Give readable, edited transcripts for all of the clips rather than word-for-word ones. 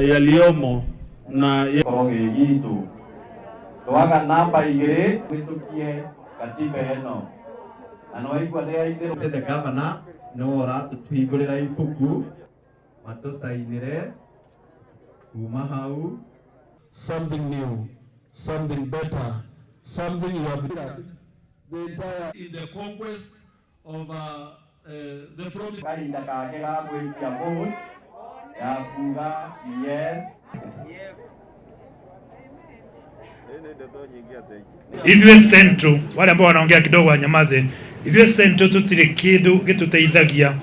yaliyomo na gitu. Tuaga namba igire witukie katiba eno. Anoigwa ndia ithiru the governor no ratutwigurira ibuku matusainire kuma hau something new, something better, something you have done the entire in the conquest of the promise. Kainda kake ga gwikia vote ya kuga yes. Ithuĩ Central wale ambao wanaongea kidogo wanyamaze. Ithuĩ Central tutire kidu gituteithagia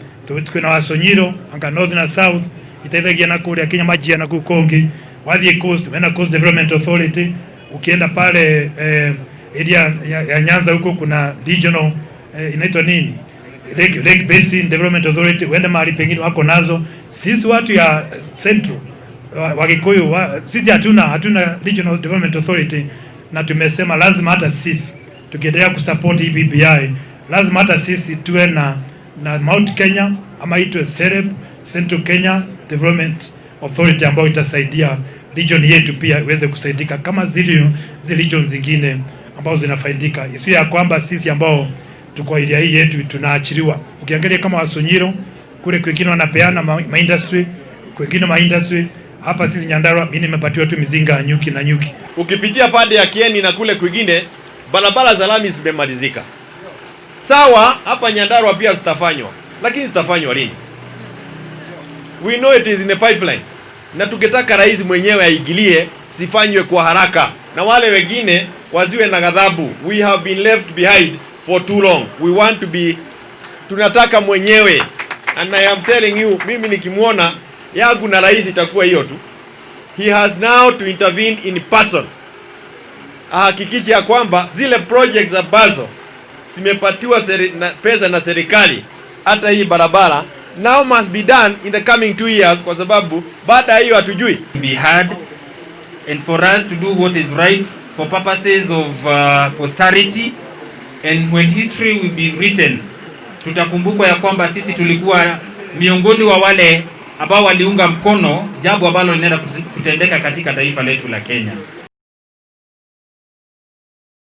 twina Wasonyiro anga north na south iteithagia na kuria Kenya majia na kukongi wathie coast mena Coast Development Authority. Ukienda pale area ya Nyanza huko kuna regional inaitwa nini Lake Basin Development Authority, wende mahali pengine wako nazo. Sisi watu ya Central Wakikuyu sisi hatuna regional development authority, na tumesema lazima hata sisi tukiendelea kusupport BBI lazima hata sisi tuwe na Mount Kenya ama itwe CEREB, Central Kenya Development Authority, ambayo itasaidia region yetu pia iweze kusaidika kama zile region zingine ambazo zinafaidika. Sio ya kwamba sisi ambao tuko area hii yetu tunaachiliwa. Ukiangalia kama Wasonyiro kule kwingine wanapeana ma industry, kwingine ma industry. Hapa sisi Nyandarua mimi nimepatiwa tu mizinga nyuki na nyuki. Ukipitia pande ya Kieni na kule kwingine barabara za lami zimemalizika. Sawa, hapa Nyandarua pia zitafanywa. Lakini zitafanywa lini? We know it is in the pipeline. Na tukitaka rais mwenyewe aingilie sifanywe kwa haraka. Na wale wengine waziwe na ghadhabu. We have been left behind for too long. We want to be, tunataka mwenyewe. And I am telling you, mimi nikimuona yangu na rais itakuwa hiyo tu. He has now to intervene in person. Ahakikishe ya kwamba zile projects ambazo zimepatiwa pesa na serikali, hata hii barabara now must be done in the coming 2 years, kwa sababu baada hiyo hatujui. Be heard and for us to do what is right for purposes of posterity, and when history will be written tutakumbukwa ya kwamba sisi tulikuwa miongoni wa wale ambao waliunga mkono jambo ambalo linaenda kutendeka katika taifa letu la Kenya.